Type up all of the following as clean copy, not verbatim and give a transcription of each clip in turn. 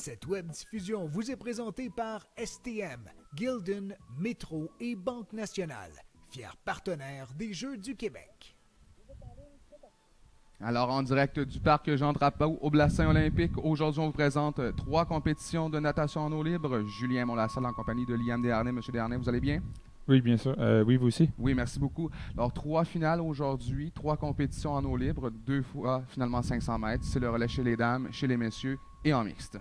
Cette web diffusion vous est présentée par STM, Gildan, Métro et Banque Nationale, fiers partenaires des Jeux du Québec. Alors, en direct du parc Jean-Drapeau au bassin olympique, aujourd'hui, on vous présente 3 compétitions de natation en eau libre. Julien Monlassalle en compagnie de Liam Desharnais. Monsieur Desharnais, vous allez bien? Oui, bien sûr. Oui, vous aussi? Oui, merci beaucoup. Alors, 3 finales aujourd'hui, 3 compétitions en eau libre, 2 fois finalement 500 mètres. C'est le relais chez les dames, chez les messieurs et en mixte.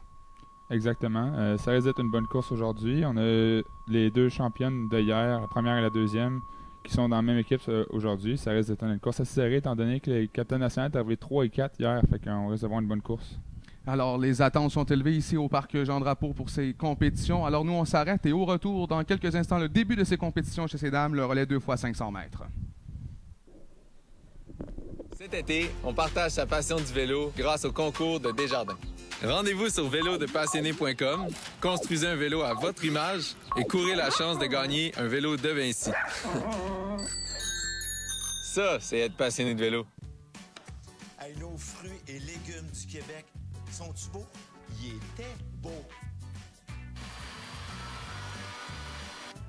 Exactement. Ça risque d'être une bonne course aujourd'hui. On a les 2 championnes de hier, la première et la deuxième, qui sont dans la même équipe aujourd'hui. Ça risque d'être une course assez serrée, étant donné que les capitaines nationaux sont arrivés 3 et 4 hier. Fait qu'on risque d'avoir une bonne course. Alors, les attentes sont élevées ici au parc Jean-Drapeau pour ces compétitions. Alors, nous, on s'arrête et au retour, dans quelques instants, le début de ces compétitions chez ces dames, le relais 2 fois 500 mètres. Cet été, on partage sa passion du vélo grâce au concours de Desjardins. Rendez-vous sur vélodepassionné.com, construisez un vélo à votre image et courez la chance de gagner un vélo de Vinci. Ça, c'est être passionné de vélo. Hey, nos fruits et légumes du Québec, sont-tu beaux? Ils étaient beaux.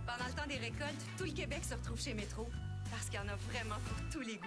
Pendant le temps des récoltes, tout le Québec se retrouve chez Métro parce qu'il y en a vraiment pour tous les goûts.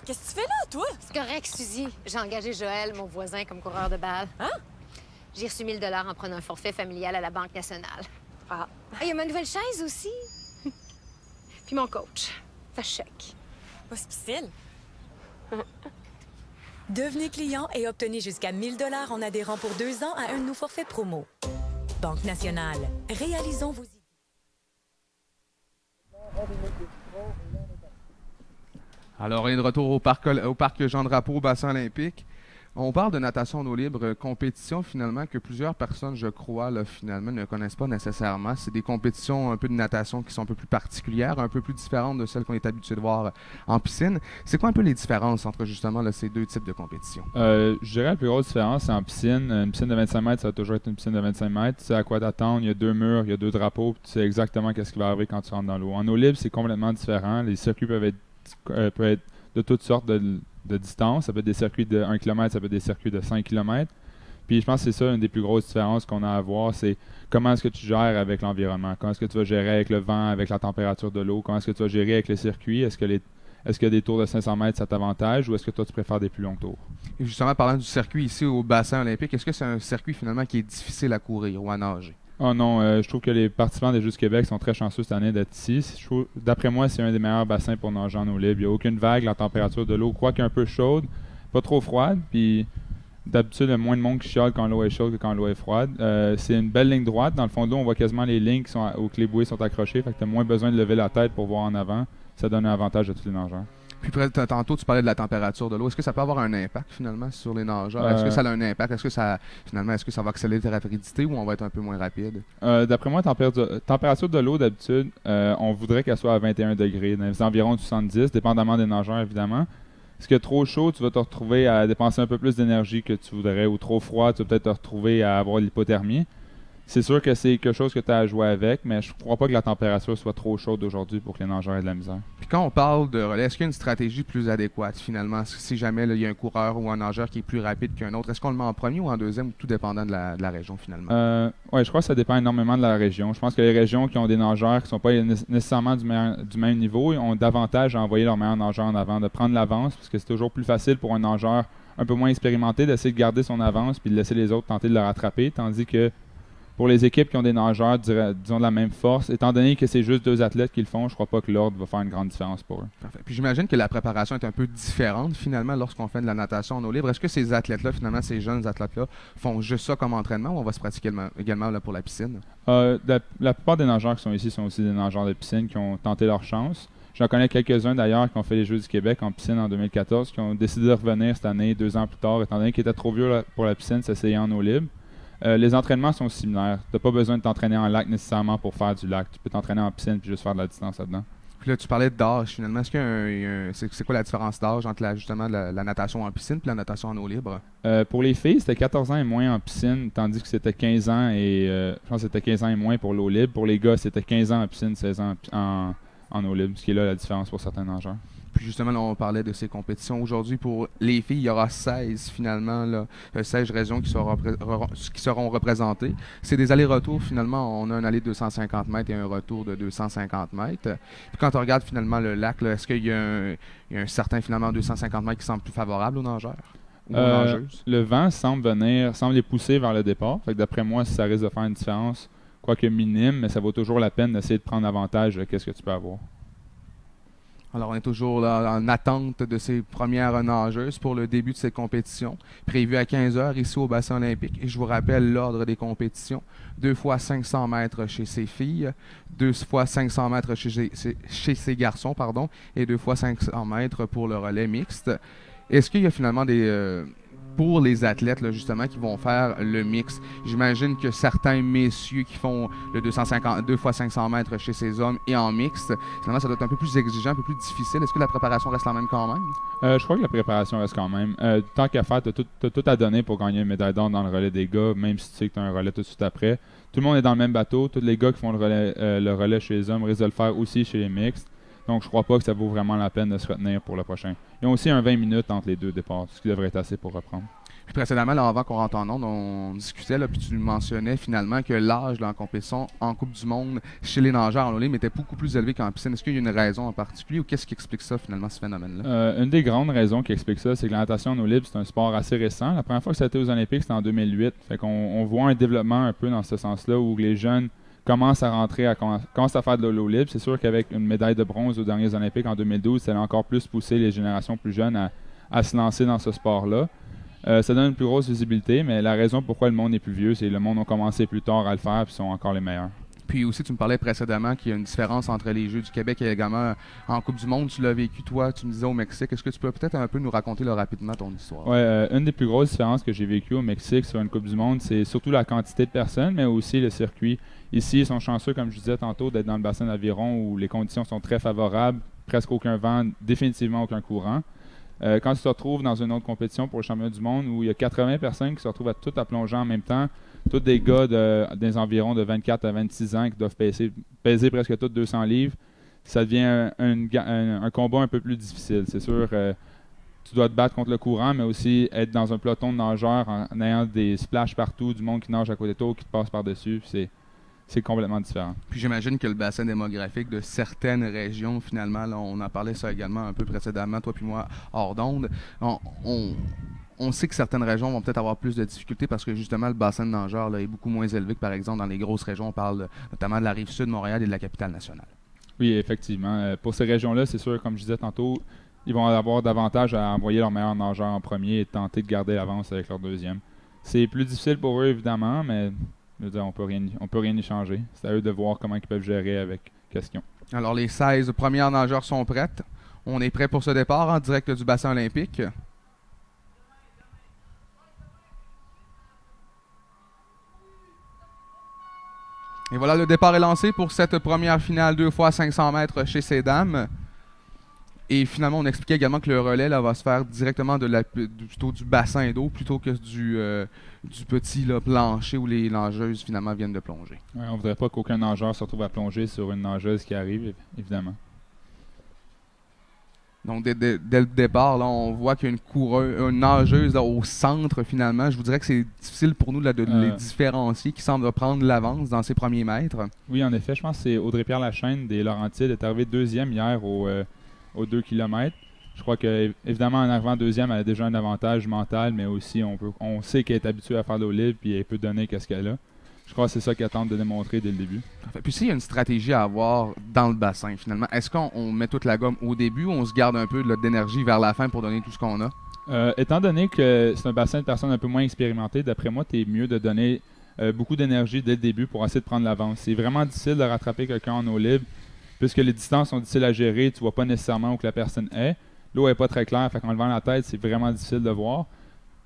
Qu'est-ce que tu fais là, toi? C'est correct, Suzy. J'ai engagé Joël, mon voisin, comme coureur de balle. Hein? J'ai reçu 1000 $ en prenant un forfait familial à la Banque Nationale. Ah. Il y a ma nouvelle chaise aussi. Puis mon coach. Fait chèque. Pas difficile. Devenez client et obtenez jusqu'à 1000 $ en adhérant pour 2 ans à un de nos forfaits promo. Banque Nationale. Réalisons vos idées. Alors, on est de retour au parc Jean-Drapeau, au bassin olympique. On parle de natation en eau libre, compétition finalement que plusieurs personnes, je crois, là, finalement, ne connaissent pas nécessairement. C'est des compétitions un peu de natation qui sont un peu plus particulières, un peu plus différentes de celles qu'on est habitué de voir en piscine. C'est quoi un peu les différences entre justement là, ces 2 types de compétitions? Je dirais la plus grosse différence, c'est en piscine. Une piscine de 25 mètres, ça va toujours être une piscine de 25 mètres. Tu sais à quoi t'attendre, il y a 2 murs, il y a 2 drapeaux, puis tu sais exactement qu'est-ce qui va arriver quand tu rentres dans l'eau. En eau libre, c'est complètement différent. Les circuits peuvent être de toutes sortes de distances. Ça peut être des circuits de 1 km, ça peut être des circuits de 5 km. Puis je pense que c'est ça une des plus grosses différences qu'on a à voir, c'est comment est-ce que tu gères avec l'environnement. Comment est-ce que tu vas gérer avec le vent, avec la température de l'eau. Comment est-ce que tu vas gérer avec les circuits. Est-ce que des tours de 500 mètres, ça t'avantage ou est-ce que toi, tu préfères des plus longs tours? Et justement, parlant du circuit ici au bassin olympique, est-ce que c'est un circuit finalement qui est difficile à courir ou à nager? Oh non, je trouve que les participants des Jeux du Québec sont très chanceux cette année d'être ici. D'après moi, c'est un des meilleurs bassins pour nager en eau libre. Il n'y a aucune vague, la température de l'eau, quoique un peu chaude, pas trop froide. Puis d'habitude, il y a moins de monde qui chiale quand l'eau est chaude que quand l'eau est froide. C'est une belle ligne droite. Dans le fond de l'eau, on voit quasiment les lignes où les bouées sont accrochées. Fait que tu as moins besoin de lever la tête pour voir en avant. Ça donne un avantage à tous les nageurs. Puis tantôt, tu parlais de la température de l'eau. Est-ce que ça peut avoir un impact finalement sur les nageurs? Est-ce que ça a un impact? Est-ce que ça va accélérer ta rapidité ou on va être un peu moins rapide? D'après moi, température de l'eau, d'habitude, on voudrait qu'elle soit à 21 degrés, dans les environs de 70, dépendamment des nageurs évidemment. Est-ce que trop chaud, tu vas te retrouver à dépenser un peu plus d'énergie que tu voudrais, ou trop froid, tu vas peut-être te retrouver à avoir l'hypothermie. C'est sûr que c'est quelque chose que tu as à jouer avec, mais je ne crois pas que la température soit trop chaude aujourd'hui pour que les nageurs aient de la misère. Puis quand on parle de relais, est-ce qu'il y a une stratégie plus adéquate finalement? Si jamais il y a un coureur ou un nageur qui est plus rapide qu'un autre, est-ce qu'on le met en premier ou en deuxième, tout dépendant de la région finalement? Oui, je crois que ça dépend énormément de la région. Je pense que les régions qui ont des nageurs qui ne sont pas nécessairement du même niveau ont davantage à envoyer leurs meilleurs nageurs en avant, de prendre l'avance, parce que c'est toujours plus facile pour un nageur un peu moins expérimenté d'essayer de garder son avance puis de laisser les autres tenter de le rattraper, tandis que Pour les équipes qui ont des nageurs, disons, de la même force, étant donné que c'est juste 2 athlètes qui le font, je crois pas que l'ordre va faire une grande différence pour eux. Parfait. Puis j'imagine que la préparation est un peu différente, finalement, lorsqu'on fait de la natation en eau libre. Est-ce que ces athlètes-là, finalement, ces jeunes athlètes-là, font juste ça comme entraînement ou on va se pratiquer également là, pour la piscine? La plupart des nageurs qui sont ici sont aussi des nageurs de piscine qui ont tenté leur chance. J'en connais quelques-uns d'ailleurs qui ont fait les Jeux du Québec en piscine en 2014, qui ont décidé de revenir cette année, 2 ans plus tard, étant donné qu'ils étaient trop vieux pour la piscine, s'essayer en eau libre. Les entraînements sont similaires. Tu n'as pas besoin de t'entraîner en lac nécessairement pour faire du lac. Tu peux t'entraîner en piscine puis juste faire de la distance là-dedans. Puis là, tu parlais d'âge, finalement. Est-ce qu'il y a c'est quoi la différence d'âge entre justement la natation en piscine et la natation en eau libre? Pour les filles, c'était 14 ans et moins en piscine, tandis que c'était 15 ans et je pense que c'était 15 ans et moins pour l'eau libre. Pour les gars, c'était 15 ans en piscine, 16 ans en eau libre, ce qui est là la différence pour certains nageurs. Puis justement, là, on parlait de ces compétitions. Aujourd'hui, pour les filles, il y aura 16 finalement, là, 16 régions qui seront représentées. C'est des allers-retours finalement. On a un aller de 250 mètres et un retour de 250 mètres. Puis quand on regarde finalement le lac, là, est-ce qu'il y a un certain finalement 250 mètres qui semble plus favorable aux nageurs? Ou aux nageuses? Le vent semble les pousser vers le départ. Fait que d'après moi, ça risque de faire une différence, quoique minime, mais ça vaut toujours la peine d'essayer de prendre avantage de qu'est-ce que tu peux avoir. Alors, on est toujours là en attente de ces premières nageuses pour le début de cette compétition, prévue à 15h ici au bassin olympique. Et je vous rappelle l'ordre des compétitions. 2 fois 500 mètres chez ces filles, 2 fois 500 mètres chez ces garçons, pardon, et 2 fois 500 mètres pour le relais mixte. Est-ce qu'il y a finalement pour les athlètes, là, justement, qui vont faire le mix? J'imagine que certains messieurs qui font le 2 fois 500 mètres chez ces hommes et en mixte, finalement, ça doit être un peu plus exigeant, un peu plus difficile. Est-ce que la préparation reste la même quand même? Je crois que la préparation reste quand même. Tant qu'à faire, tu as tout à donner pour gagner une médaille d'or dans le relais des gars, même si tu sais que tu as un relais tout de suite après. Tout le monde est dans le même bateau. Tous les gars qui font le relais chez les hommes risquent de le faire aussi chez les mixtes. Donc, je crois pas que ça vaut vraiment la peine de se retenir pour le prochain. Ils ont aussi un 20 minutes entre les 2 départs, ce qui devrait être assez pour reprendre. Puis précédemment, là, avant qu'on rentre en onde, on discutait, là, puis tu mentionnais finalement que l'âge en compétition en Coupe du Monde chez les nageurs en eau libre était beaucoup plus élevé qu'en piscine. Est-ce qu'il y a une raison en particulier ou qu'est-ce qui explique ça finalement, ce phénomène-là? Une des grandes raisons qui explique ça, c'est que la natation en eau libre, c'est un sport assez récent. La première fois que ça a été aux Olympiques, c'était en 2008. Fait qu'on voit un développement un peu dans ce sens-là où les jeunes commencent à rentrer, commencent à faire de l'eau libre. C'est sûr qu'avec une médaille de bronze aux derniers Olympiques en 2012, ça a encore plus poussé les générations plus jeunes à se lancer dans ce sport-là. Ça donne une plus grosse visibilité, mais la raison pourquoi le monde est plus vieux, c'est que le monde a commencé plus tard à le faire et sont encore les meilleurs. Puis aussi, tu me parlais précédemment qu'il y a une différence entre les Jeux du Québec et également en Coupe du Monde. Tu l'as vécu, toi, tu me disais au Mexique. Est-ce que tu peux peut-être un peu nous raconter là, rapidement ton histoire? Oui, une des plus grosses différences que j'ai vécues au Mexique sur une Coupe du Monde, c'est surtout la quantité de personnes, mais aussi le circuit. Ici, ils sont chanceux, comme je disais tantôt, d'être dans le bassin d'aviron où les conditions sont très favorables, presque aucun vent, définitivement aucun courant. Quand tu te retrouves dans une autre compétition pour le championnat du monde où il y a 80 personnes qui se retrouvent toutes à plonger en même temps, tous des gars des environs de 24 à 26 ans qui doivent peser presque tous 200 livres, ça devient un combat un peu plus difficile. C'est sûr, tu dois te battre contre le courant, mais aussi être dans un peloton de nageurs en ayant des splashs partout, du monde qui nage à côté de toi, qui te passe par-dessus. C'est complètement différent. Puis j'imagine que le bassin démographique de certaines régions, finalement, là, on en parlait ça également un peu précédemment, toi puis moi, hors d'onde, on sait que certaines régions vont peut-être avoir plus de difficultés parce que justement le bassin de nageurs là, est beaucoup moins élevé que par exemple dans les grosses régions. On parle notamment de la Rive-Sud, de Montréal et de la capitale nationale. Oui, effectivement. Pour ces régions-là, c'est sûr, comme je disais tantôt, ils vont avoir davantage à envoyer leurs meilleurs nageurs en premier et tenter de garder l'avance avec leur deuxième. C'est plus difficile pour eux, évidemment, mais je veux dire, on peut rien y changer. C'est à eux de voir comment ils peuvent gérer avec question. Alors, les 16 premières nageurs sont prêtes. On est prêt pour ce départ en direct du bassin olympique. Et voilà, le départ est lancé pour cette première finale 2 fois 500 mètres chez ces dames. Et finalement, on expliquait également que le relais là, va se faire directement plutôt du bassin d'eau plutôt que du petit là, plancher où les nageuses finalement viennent de plonger. Ouais, on ne voudrait pas qu'aucun nageur se retrouve à plonger sur une nageuse qui arrive, évidemment. Donc, dès le départ, là, on voit qu'il y a une nageuse là, au centre, finalement. Je vous dirais que c'est difficile pour nous là, de les différencier, qui semble prendre l'avance dans ses premiers mètres. Oui, en effet. Je pense que c'est Audrey-Pierre Lachaine des Laurentides est arrivée deuxième hier aux 2 km. Je crois que évidemment en arrivant deuxième, elle a déjà un avantage mental, mais aussi on sait qu'elle est habituée à faire de l'eau libre et elle peut donner qu'est-ce qu'elle a. Je crois que c'est ça qu'ils tentent de démontrer dès le début. Parfait. Puis s'il y a une stratégie à avoir dans le bassin, finalement, est-ce qu'on met toute la gomme au début ou on se garde un peu d'énergie vers la fin pour donner tout ce qu'on a? Étant donné que c'est un bassin de personnes un peu moins expérimentées, d'après moi, tu es mieux de donner beaucoup d'énergie dès le début pour essayer de prendre l'avance. C'est vraiment difficile de rattraper quelqu'un en eau libre, puisque les distances sont difficiles à gérer, tu vois pas nécessairement où que la personne est. L'eau est pas très claire, fait qu'en levant la tête, c'est vraiment difficile de voir.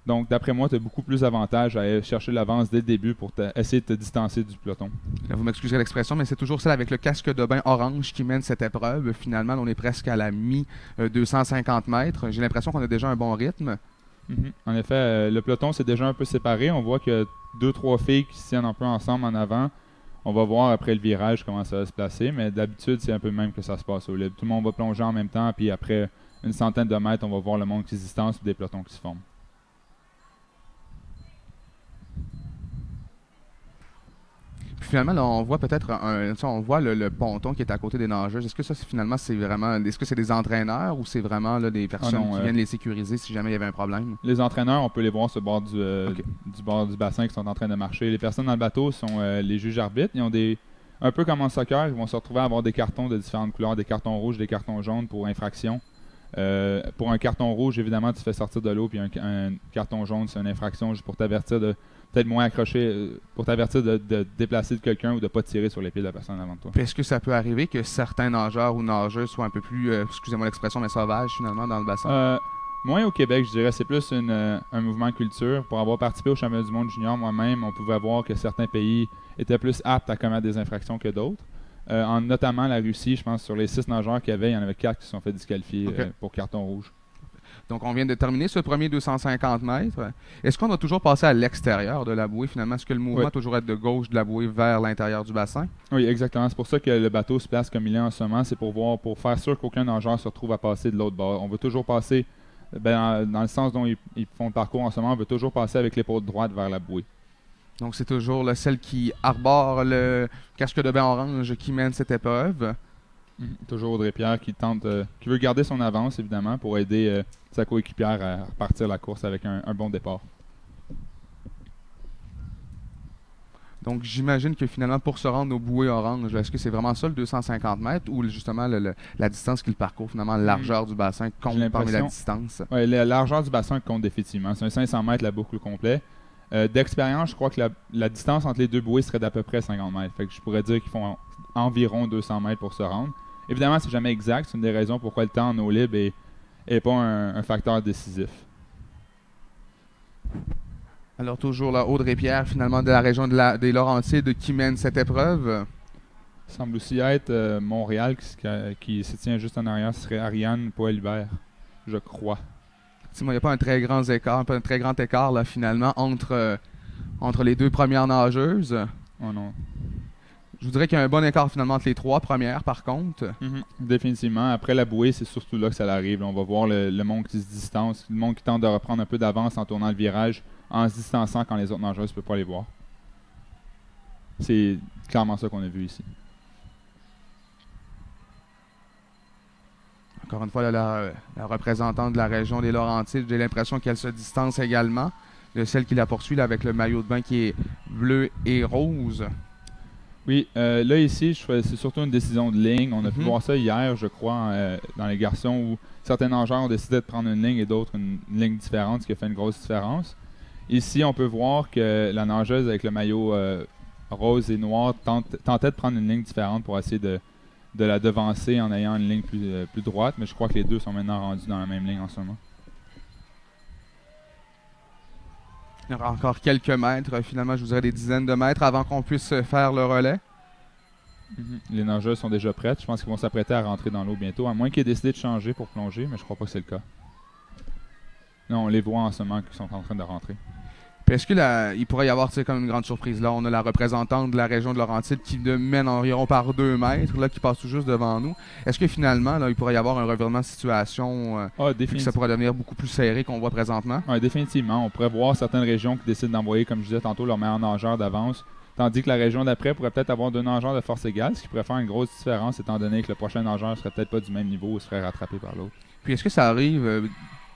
Donc, d'après moi, tu as beaucoup plus d'avantages à aller chercher l'avance dès le début pour essayer de te distancer du peloton. Là, vous m'excuserez l'expression, mais c'est toujours celle avec le casque de bain orange qui mène cette épreuve. Finalement, on est presque à la mi-250 mètres. J'ai l'impression qu'on a déjà un bon rythme. En effet, le peloton s'est déjà un peu séparé. On voit qu'il y a 2-3 filles qui se tiennent un peu ensemble en avant. On va voir après le virage comment ça va se placer, mais d'habitude, c'est un peu même que ça se passe au libre. Tout le monde va plonger en même temps, puis après une centaine de mètres, on va voir le monde qui se distance et des pelotons qui se forment. Finalement, là, on voit peut-être le ponton qui est à côté des nageuses. Est-ce que ça, est-ce que c'est des entraîneurs ou c'est vraiment là, des personnes qui viennent les sécuriser si jamais il y avait un problème? Les entraîneurs, on peut les voir sur le bord du bord du bassin qui sont en train de marcher. Les personnes dans le bateau sont les juges arbitres. Ils ont un peu comme en soccer, ils vont se retrouver à avoir des cartons de différentes couleurs, des cartons rouges, des cartons jaunes pour infraction. Pour un carton rouge, évidemment, tu fais sortir de l'eau, puis un carton jaune, c'est une infraction juste pour t'avertir de peut-être moins accroché, pour t'avertir de déplacer de quelqu'un ou de ne pas tirer sur les pieds de la personne avant toi. Puis est-ce que ça peut arriver que certains nageurs ou nageuses soient un peu plus, excusez-moi l'expression, mais sauvages finalement dans le bassin? Moins au Québec, je dirais. C'est plus un mouvement culture. Pour avoir participé au championnat du monde junior moi-même, on pouvait voir que certains pays étaient plus aptes à commettre des infractions que d'autres. Notamment la Russie, je pense, sur les 6 nageurs qu'il y avait, il y en avait 4 qui se sont fait disqualifier pour carton rouge. Donc, on vient de terminer ce premier 250 mètres. Est-ce qu'on a toujours passé à l'extérieur de la bouée, finalement? Est-ce que le mouvement toujours être de gauche de la bouée vers l'intérieur du bassin? Oui, exactement. C'est pour ça que le bateau se place comme il est en ce moment. C'est pour faire sûr qu'aucun nageur se retrouve à passer de l'autre bord. On veut toujours passer, dans le sens dont ils font le parcours en ce moment, on veut toujours passer avec l'épaule droite vers la bouée. Donc, c'est toujours celle qui arbore le casque de bain orange qui mène cette épreuve. Toujours Audrey Pierre qui veut garder son avance, évidemment, pour aider sa coéquipière à repartir la course avec un bon départ. Donc, j'imagine que finalement, pour se rendre aux bouées oranges, est-ce que c'est vraiment ça le 250 mètres ou justement la distance qu'il parcourt, finalement, la largeur du bassin compte parmi la distance? Oui, la largeur du bassin compte définitivement. C'est un 500 mètres la boucle complète. D'expérience, je crois que la distance entre les deux bouées serait d'à peu près 50 mètres. Fait que je pourrais dire qu'ils font environ 200 mètres pour se rendre. Évidemment, c'est jamais exact. C'est une des raisons pourquoi le temps en eau libre est pas un facteur décisif. Alors, toujours là, Audrey Pierre, finalement, de la région des Laurentides qui mène cette épreuve. Il semble aussi être Montréal qui se tient juste en arrière. Ce serait Ariane Poel-Hubert, je crois. Il n'y a pas un très grand écart, là, finalement, entre les deux premières nageuses. Oh non. Je vous dirais qu'il y a un bon écart finalement entre les 3 premières, par contre. Définitivement. Après la bouée, c'est surtout là que ça arrive. Là, on va voir le monde qui se distance, le monde qui tente de reprendre un peu d'avance en tournant le virage, en se distançant quand les autres nageuses ne peuvent pas les voir. C'est clairement ça qu'on a vu ici. Encore une fois, là, la représentante de la région des Laurentides, j'ai l'impression qu'elle se distance également de celle qui la poursuit là, avec le maillot de bain qui est bleu et rose. Oui, là ici, c'est surtout une décision de ligne. On a pu voir ça hier, je crois, dans les garçons, où certains nageurs ont décidé de prendre une ligne et d'autres une ligne différente, ce qui a fait une grosse différence. Ici, on peut voir que la nageuse avec le maillot rose et noir tentait de prendre une ligne différente pour essayer de la devancer en ayant une ligne plus droite, mais je crois que les deux sont maintenant rendus dans la même ligne en ce moment. Il y aura encore quelques mètres, finalement, je vous dirais des dizaines de mètres avant qu'on puisse faire le relais. Les nageurs sont déjà prêtes. Je pense qu'ils vont s'apprêter à rentrer dans l'eau bientôt, à moins qu'ils aient décidé de changer pour plonger, mais je crois pas que c'est le cas. Non, on les voit en ce moment qui sont en train de rentrer. Puis est-ce qu'il pourrait y avoir comme une grande surprise? Là, on a la représentante de la région de Laurentides qui mène environ par 2 mètres, là, qui passe tout juste devant nous. Est-ce que finalement, là, il pourrait y avoir un revirement de situation que ça pourrait devenir beaucoup plus serré qu'on voit présentement? Oui, définitivement. On pourrait voir certaines régions qui décident d'envoyer, comme je disais tantôt, leur meilleur nageur d'avance, tandis que la région d'après pourrait peut-être avoir 2 nageurs de force égale, ce qui pourrait faire une grosse différence, étant donné que le prochain nageur serait peut-être pas du même niveau ou serait rattrapé par l'autre. Puis est-ce que ça arrive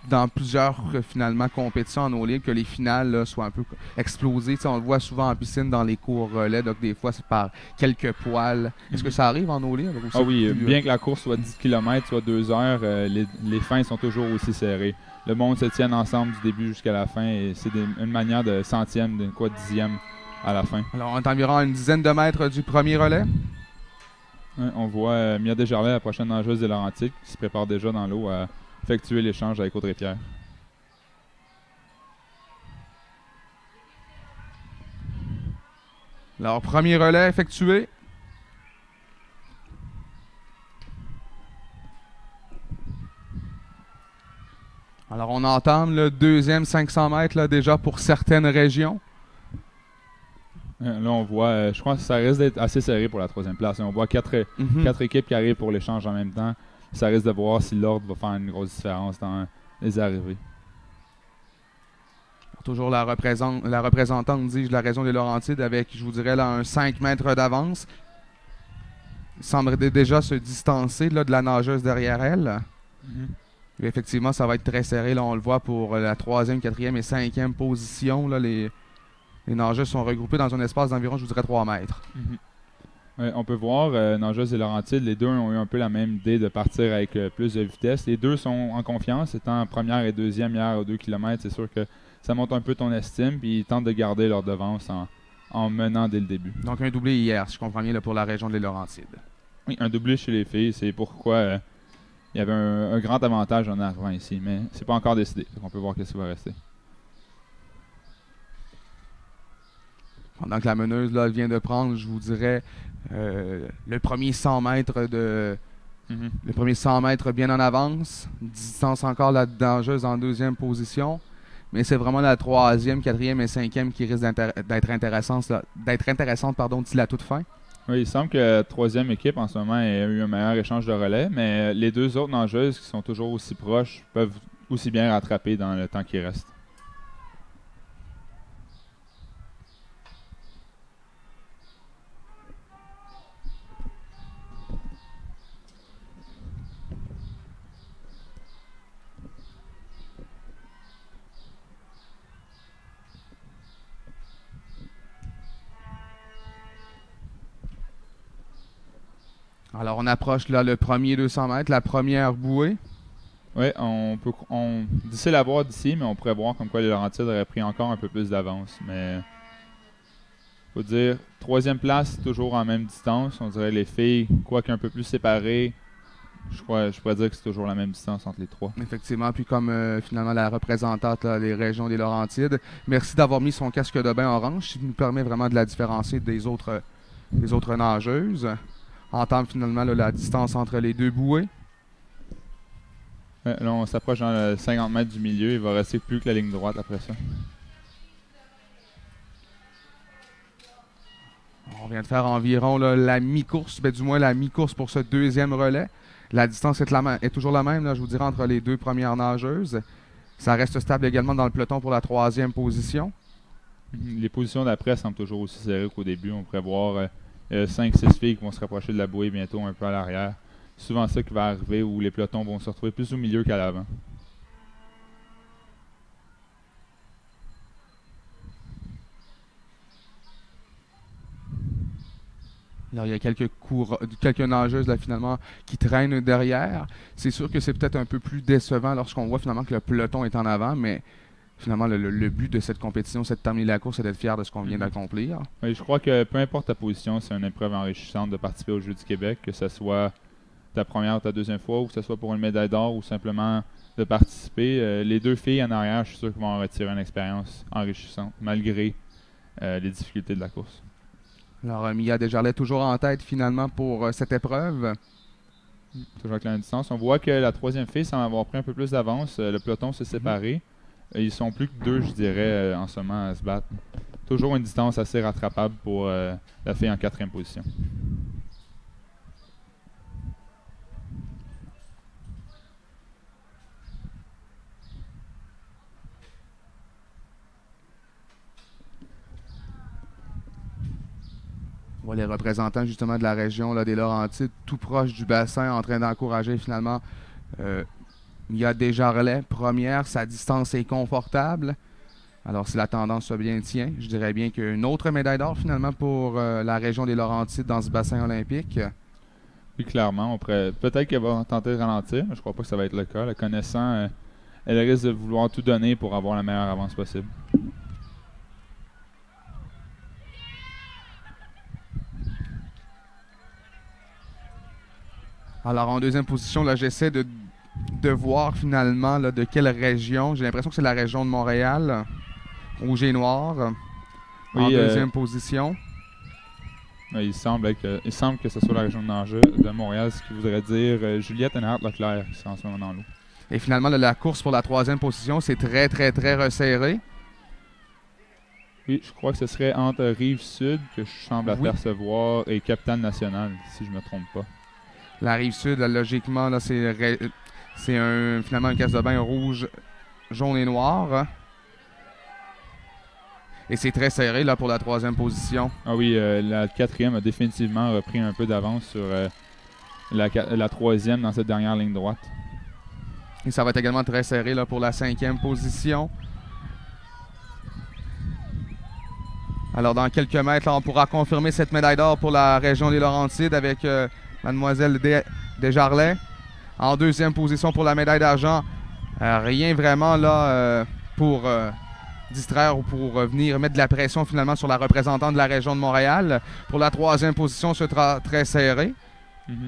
dans plusieurs finalement compétitions en eau libre que les finales là, soient un peu explosées. T'sais, on le voit souvent en piscine dans les cours relais, donc des fois c'est par quelques poils. Est-ce que ça arrive en eau libre? Ah oui, bien que la course soit 10 km, soit 2 heures, les fins sont toujours aussi serrées. Le monde se tient ensemble du début jusqu'à la fin et c'est une manière de centième, de quoi dixième à la fin. Alors on est environ à une dizaine de mètres du premier relais. Ouais, on voit Mia Desjardins, la prochaine nageuse des Laurentides, qui se prépare déjà dans l'eau à effectuer l'échange avec Audrey-Pierre. Alors, premier relais effectué. Alors, on entame le deuxième 500 mètres là, déjà pour certaines régions. Là, on voit, je crois que ça risque d'être assez serré pour la troisième place. On voit quatre équipes qui arrivent pour l'échange en même temps. Ça risque de voir si l'ordre va faire une grosse différence dans les arrivées. Toujours la représentante, dis-je, de la région des Laurentides avec, je vous dirais, là, un 5 mètres d'avance. Il semblerait déjà se distancer là, de la nageuse derrière elle. Et effectivement, ça va être très serré. Là, on le voit pour la 3e, 4e et 5e position. Là, les nageuses sont regroupées dans un espace d'environ, je vous dirais, 3 mètres. Ouais, on peut voir, nageuses et Laurentides, les deux ont eu un peu la même idée de partir avec plus de vitesse. Les deux sont en confiance. Étant première et deuxième hier aux 2 km, c'est sûr que ça monte un peu ton estime. Puis ils tentent de garder leur devance en menant dès le début. Donc un doublé hier, si je comprends bien, là, pour la région des Laurentides. Oui, un doublé chez les filles. C'est pourquoi il y avait un grand avantage en arrivant ici. Mais c'est pas encore décidé. On peut voir qu'est-ce qui va rester. Pendant que la meneuse là, vient de prendre, je vous dirais, le premier 100 mètres le premier 100 mètres bien en avance. Distance encore la nageuse en 2e position. Mais c'est vraiment la 3e, 4e et 5e qui risque d'être intéressante d'ici la toute fin. Oui, il semble que la 3e équipe en ce moment ait eu un meilleur échange de relais, mais les deux autres nageuses qui sont toujours aussi proches peuvent aussi bien rattraper dans le temps qui reste. Alors, on approche là le premier 200 mètres, la première bouée. Oui, on difficile à voir d'ici, mais on pourrait voir comme quoi les Laurentides auraient pris encore un peu plus d'avance. Mais faut dire, 3e place, toujours en même distance. On dirait les filles, quoique un peu plus séparées, je pourrais dire que c'est toujours la même distance entre les trois. Effectivement, puis comme finalement la représentante là, des régions des Laurentides, merci d'avoir mis son casque de bain orange, ce qui nous permet vraiment de la différencier des autres nageuses. Entame finalement là, la distance entre les deux bouées. Là, on s'approche dans le 50 mètres du milieu. Il va rester plus que la ligne droite après ça. On vient de faire environ là, la mi-course, du moins la mi-course pour ce 2e relais. La distance est toujours la même, là, je vous dirais, entre les deux premières nageuses. Ça reste stable également dans le peloton pour la 3e position. Les positions d'après semblent toujours aussi serrées qu'au début. On pourrait voir 5-6 filles qui vont se rapprocher de la bouée bientôt un peu à l'arrière. C'est souvent ça qui va arriver où les pelotons vont se retrouver plus au milieu qu'à l'avant. Alors, il y a quelques nageuses là, finalement qui traînent derrière. C'est sûr que c'est peut-être un peu plus décevant lorsqu'on voit finalement que le peloton est en avant, mais finalement le but de cette compétition, c'est de terminer la course et d'être fier de ce qu'on vient d'accomplir. Oui, je crois que peu importe ta position, c'est une épreuve enrichissante de participer aux Jeux du Québec, que ce soit ta première ou ta deuxième fois, ou que ce soit pour une médaille d'or ou simplement de participer. Les deux filles en arrière, je suis sûr qu'elles vont en retirer une expérience enrichissante, malgré les difficultés de la course. Alors, Mia Desjardins toujours en tête finalement pour cette épreuve. Toujours avec la même distance. On voit que la 3e fille semble avoir pris un peu plus d'avance. Le peloton s'est séparé. Ils sont plus que 2, je dirais, en ce moment à se battre. Toujours une distance assez rattrapable pour la fille en 4e position. On voit les représentants justement de la région là, des Laurentides, tout proche du bassin, en train d'encourager finalement Il y a Desjardins, première, sa distance est confortable. Alors, si la tendance se bien tient, je dirais bien qu'une autre médaille d'or finalement pour la région des Laurentides dans ce bassin olympique. Oui, clairement. Peut-être qu'elle va tenter de ralentir, mais je crois pas que ça va être le cas. La connaissant, elle risque de vouloir tout donner pour avoir la meilleure avance possible. Alors, en deuxième position, là, j'essaie de voir finalement là, de quelle région. J'ai l'impression que c'est la région de Montréal. Rouge et noir. Oui, en deuxième position. Il semble que ce soit la région de Montréal, ce qui voudrait dire Juliette Henriette-Leclerc qui est en ce moment dans l'eau. Et finalement, là, la course pour la troisième position, c'est très, très, très resserré. Oui, je crois que ce serait entre Rive-Sud, que je semble apercevoir, et Capitale Nationale, si je ne me trompe pas. La Rive-Sud, là, logiquement, là, c'est finalement une caisse de bain rouge, jaune et noir. Et c'est très serré là, pour la troisième position. Ah oui, la quatrième a définitivement repris un peu d'avance sur la troisième dans cette dernière ligne droite. Et ça va être également très serré là, pour la cinquième position. Alors, dans quelques mètres, là, on pourra confirmer cette médaille d'or pour la région des Laurentides avec Mademoiselle Desjardins. En deuxième position pour la médaille d'argent. Rien vraiment là pour distraire ou pour venir mettre de la pression finalement sur la représentante de la région de Montréal. Pour la troisième position, ce sera très serré.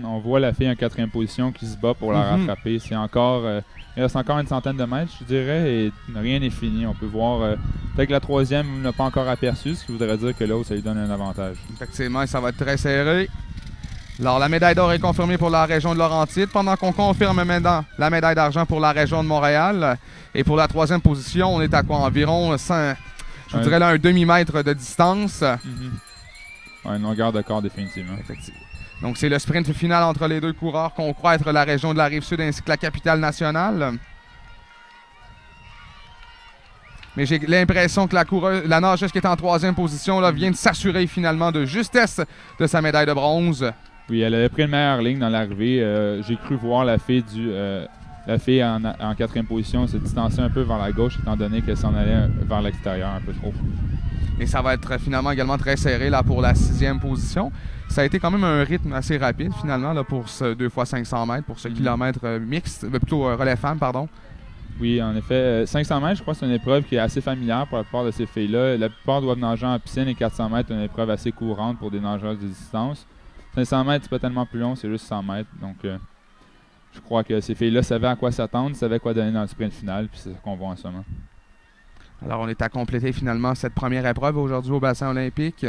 On voit la fille en quatrième position qui se bat pour la rattraper. C'est encore, il reste encore une centaine de mètres, je dirais, et rien n'est fini. On peut voir peut-être que la troisième n'a pas encore aperçu, ce qui voudrait dire que l'autre, ça lui donne un avantage. Effectivement, ça va être très serré. Alors, la médaille d'or est confirmée pour la région de Laurentides, pendant qu'on confirme maintenant la médaille d'argent pour la région de Montréal. Et pour la troisième position, on est à quoi? Environ 100, je dirais là, un demi-mètre de distance. Une longueur de corps, définitivement. Effectivement. Donc, c'est le sprint final entre les deux coureurs qu'on croit être la région de la Rive-Sud ainsi que la capitale nationale. Mais j'ai l'impression que la nageuse qui est en troisième position là, vient de s'assurer finalement de justesse de sa médaille de bronze. Oui, elle avait pris une meilleure ligne dans l'arrivée. J'ai cru voir la fille en quatrième position se distancer un peu vers la gauche, étant donné qu'elle s'en allait vers l'extérieur un peu trop. Et ça va être finalement également très serré là, pour la sixième position. Ça a été quand même un rythme assez rapide finalement là, pour ce 2 x 500 mètres, pour ce kilomètre mixte, plutôt relais femmes, pardon. Oui, en effet. 500 mètres, je crois que c'est une épreuve qui est assez familière pour la plupart de ces filles-là. La plupart doivent nager en piscine et 400 mètres est une épreuve assez courante pour des nageuses de distance. 500 mètres, c'est pas tellement plus long, c'est juste 100 mètres. Donc, je crois que ces filles-là savaient à quoi s'attendre, savaient quoi donner dans le sprint final, puis c'est ce qu'on voit en ce moment. Alors, on est à compléter finalement cette première épreuve aujourd'hui au bassin olympique.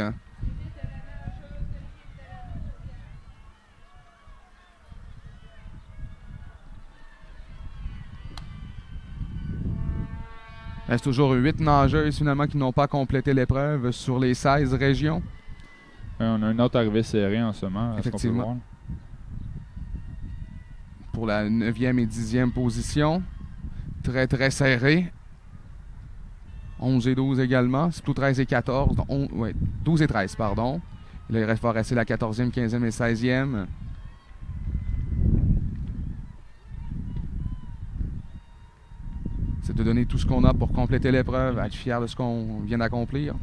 Il reste toujours 8 nageuses finalement qui n'ont pas complété l'épreuve sur les 16 régions. On a une autre arrivée serrée en ce moment. Effectivement. Qu'on peut voir. Pour la 9e et 10e position. Très, très serré. 11 et 12 également. C'est plutôt 13 et 14. 12 et 13, pardon. Là, il va rester la 14e, 15e et 16e. C'est de donner tout ce qu'on a pour compléter l'épreuve, être fier de ce qu'on vient d'accomplir.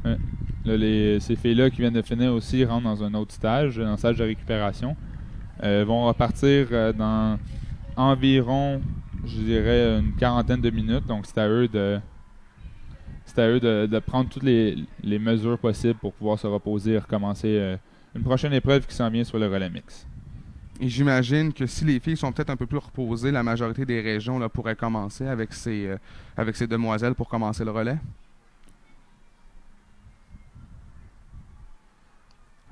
Ouais. Là, ces filles-là qui viennent de finir aussi rentrent dans un autre stage, un stage de récupération. Vont repartir dans environ, je dirais, une quarantaine de minutes. Donc, c'est à eux de prendre toutes les mesures possibles pour pouvoir se reposer et recommencer une prochaine épreuve qui s'en vient sur le relais mix. Et j'imagine que si les filles sont peut-être un peu plus reposées, la majorité des régions là, pourraient commencer avec ces demoiselles pour commencer le relais.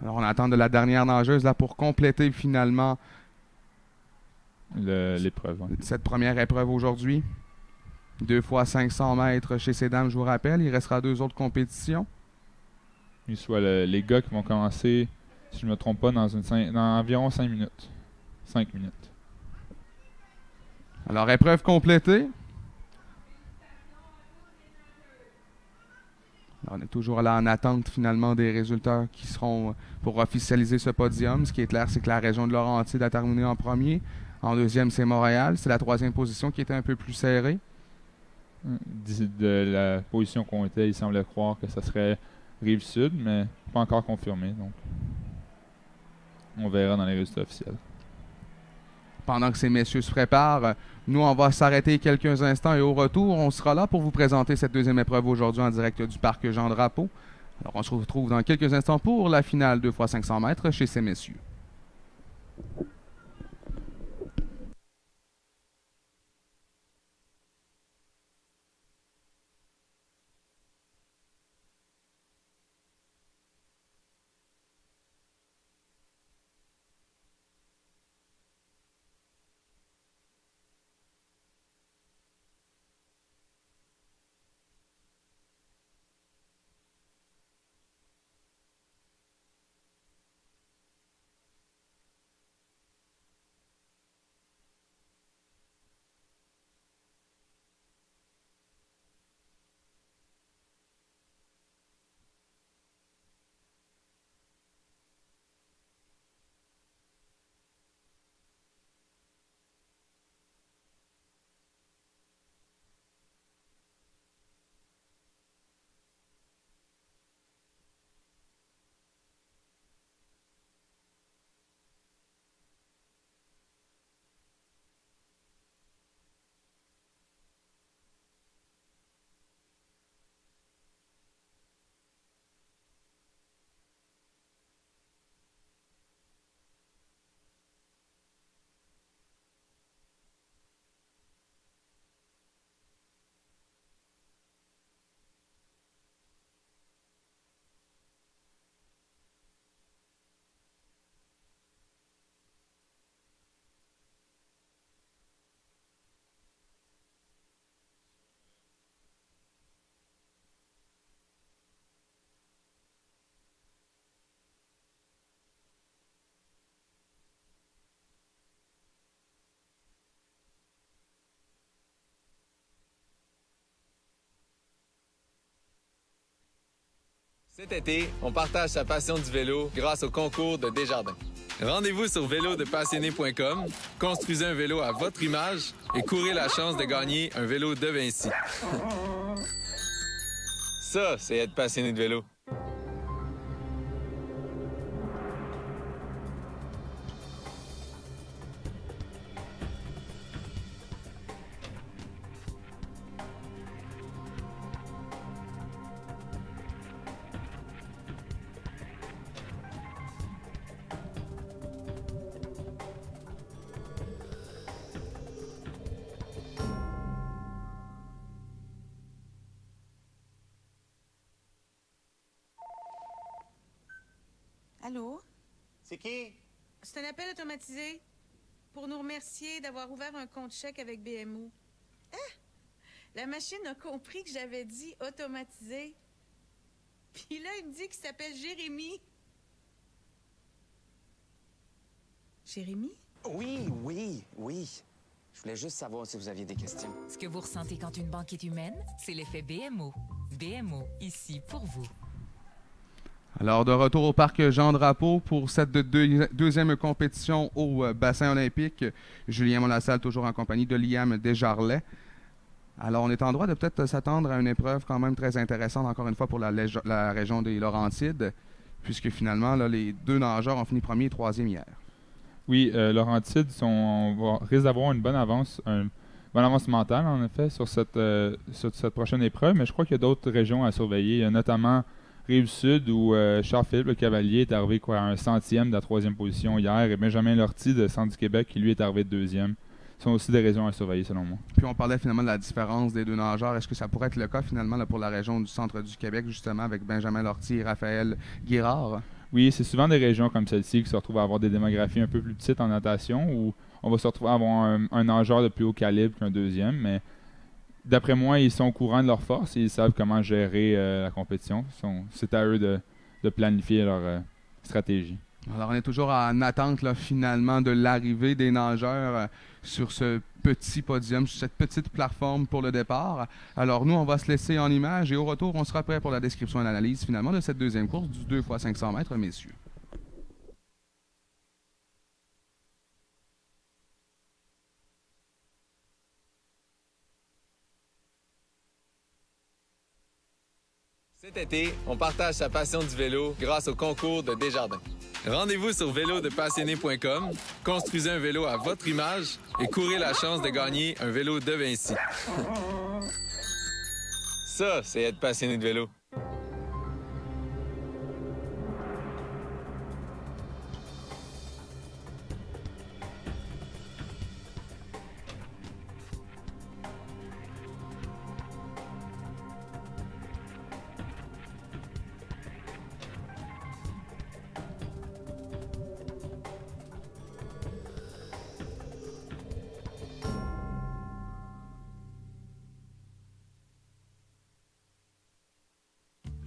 Alors, on attend de la dernière nageuse là, pour compléter finalement l'épreuve. Ouais. Cette première épreuve aujourd'hui. 2 x 500 mètres chez ces dames, je vous rappelle. Il restera 2 autres compétitions. Il soit les gars qui vont commencer, si je ne me trompe pas, dans environ 5 minutes. 5 minutes. Alors, épreuve complétée. Alors, on est toujours là en attente finalement des résultats qui seront pour officialiser ce podium. Ce qui est clair, c'est que la région de Laurentides a terminé en premier. En deuxième, c'est Montréal. C'est la troisième position qui était un peu plus serrée. De la position qu'on était, il semblait croire que ça serait Rive-Sud, mais pas encore confirmé. Donc, on verra dans les résultats officiels. Pendant que ces messieurs se préparent, nous, on va s'arrêter quelques instants et au retour, on sera là pour vous présenter cette deuxième épreuve aujourd'hui en direct du parc Jean-Drapeau. Alors, on se retrouve dans quelques instants pour la finale 2 x 500 mètres chez ces messieurs. Cet été, on partage sa passion du vélo grâce au concours de Desjardins. Rendez-vous sur vélodepassionné.com, construisez un vélo à votre image et courez la chance de gagner un vélo de Vinci. Ça, c'est être passionné de vélo. Allô? C'est qui? C'est un appel automatisé pour nous remercier d'avoir ouvert un compte chèque avec BMO. Hein? La machine a compris que j'avais dit automatisé. Puis là, il me dit qu'il s'appelle Jérémy. Jérémy? Oui. Je voulais juste savoir si vous aviez des questions. Ce que vous ressentez quand une banque est humaine, c'est l'effet BMO. BMO, ici pour vous. Alors, de retour au parc Jean-Drapeau pour cette deuxième compétition au bassin olympique. Julien Monlassalle, toujours en compagnie de Liam Desjarlais. Alors, on est en droit de peut-être s'attendre à une épreuve quand même très intéressante, encore une fois, pour la région des Laurentides, puisque finalement, là, les deux nageurs ont fini premier et troisième hier. Oui, Laurentides risque d'avoir une bonne avance mentale, en effet, sur cette prochaine épreuve, mais je crois qu'il y a d'autres régions à surveiller. Il y a notamment Rive-Sud, où Charles-Philippe Le Cavalier est arrivé à un centième de la troisième position hier, et Benjamin Lortie de Centre du Québec, qui lui est arrivé de deuxième. Ce sont aussi des régions à surveiller, selon moi. Puis on parlait finalement de la différence des deux nageurs. Est-ce que ça pourrait être le cas finalement là, pour la région du Centre du Québec, justement, avec Benjamin Lortie et Raphaël Guérard? Oui, c'est souvent des régions comme celle-ci qui se retrouvent à avoir des démographies un peu plus petites en natation, où on va se retrouver à avoir un nageur de plus haut calibre qu'un deuxième, mais d'après moi, ils sont au courant de leurs forces et ils savent comment gérer la compétition. C'est à eux de planifier leur stratégie. Alors, on est toujours en attente là, finalement de l'arrivée des nageurs sur ce petit podium, sur cette petite plateforme pour le départ. Alors, nous, on va se laisser en image et au retour, on sera prêt pour la description et l'analyse finalement de cette deuxième course du 2 x 500 mètres, messieurs. Cet été, on partage sa passion du vélo grâce au concours de Desjardins. Rendez-vous sur vélodepassionné.com, construisez un vélo à votre image et courez la chance de gagner un vélo de Vinci. Ça, c'est être passionné de vélo.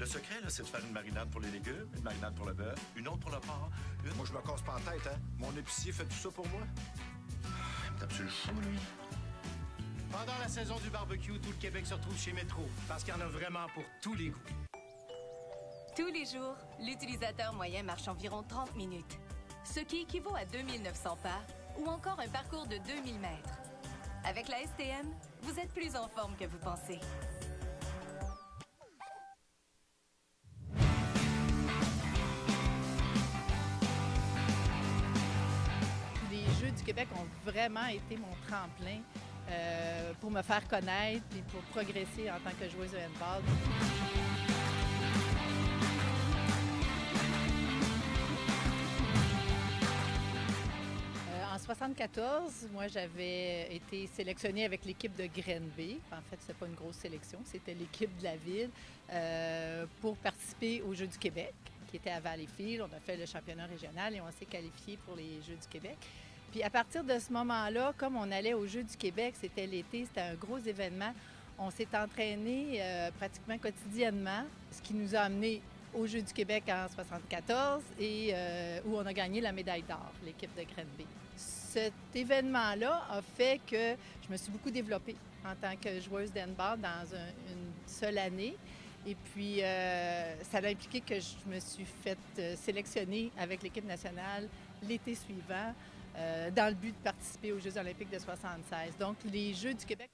Le secret, là, c'est de faire une marinade pour les légumes, une marinade pour le bœuf, une autre pour le porc. Moi, je me casse pas la tête, hein. Mon épicier fait tout ça pour moi. Il me tape sur le chou, lui. Pendant la saison du barbecue, tout le Québec se retrouve chez Métro, parce qu'il y en a vraiment pour tous les goûts. Tous les jours, l'utilisateur moyen marche environ 30 minutes, ce qui équivaut à 2900 pas ou encore un parcours de 2000 mètres. Avec la STM, vous êtes plus en forme que vous pensez. Les Jeux du Québec ont vraiment été mon tremplin pour me faire connaître et pour progresser en tant que joueuse de handball. En 1974, moi, j'avais été sélectionnée avec l'équipe de Grenby. En fait, ce n'est pas une grosse sélection, c'était l'équipe de la ville pour participer aux Jeux du Québec, qui était à Valleyfield. On a fait le championnat régional et on s'est qualifié pour les Jeux du Québec. Puis à partir de ce moment-là, comme on allait aux Jeux du Québec, c'était l'été, c'était un gros événement, on s'est entraîné pratiquement quotidiennement, ce qui nous a amenés aux Jeux du Québec en 1974 et où on a gagné la médaille d'or, l'équipe de Grenby. Cet événement-là a fait que je me suis beaucoup développée en tant que joueuse d'handball dans une seule année. Et puis, ça a impliqué que je me suis faite sélectionner avec l'équipe nationale l'été suivant dans le but de participer aux Jeux olympiques de 1976. Donc, les Jeux du Québec...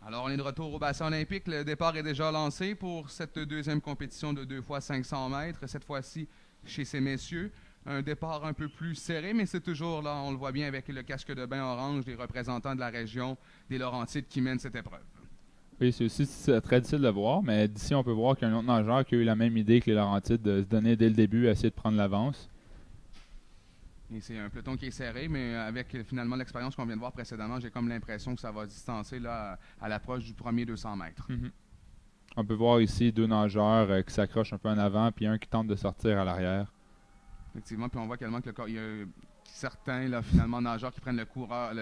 Alors, on est de retour au bassin olympique. Le départ est déjà lancé pour cette deuxième compétition de 2 x 500 mètres. Cette fois-ci, chez ces messieurs. Un départ un peu plus serré, mais c'est toujours là, on le voit bien avec le casque de bain orange des représentants de la région des Laurentides qui mènent cette épreuve. Oui, c'est aussi très difficile de voir, mais d'ici, on peut voir qu'il y a un autre nageur qui a eu la même idée que les Laurentides de se donner dès le début, essayer de prendre l'avance. Et c'est un peloton qui est serré, mais avec finalement l'expérience qu'on vient de voir précédemment, j'ai comme l'impression que ça va distancer là, à l'approche du premier 200 mètres. Mm-hmm. On peut voir ici deux nageurs qui s'accrochent un peu en avant, puis un qui tente de sortir à l'arrière. Effectivement, puis on voit également que il y a certains là, finalement nageurs qui prennent le coureur,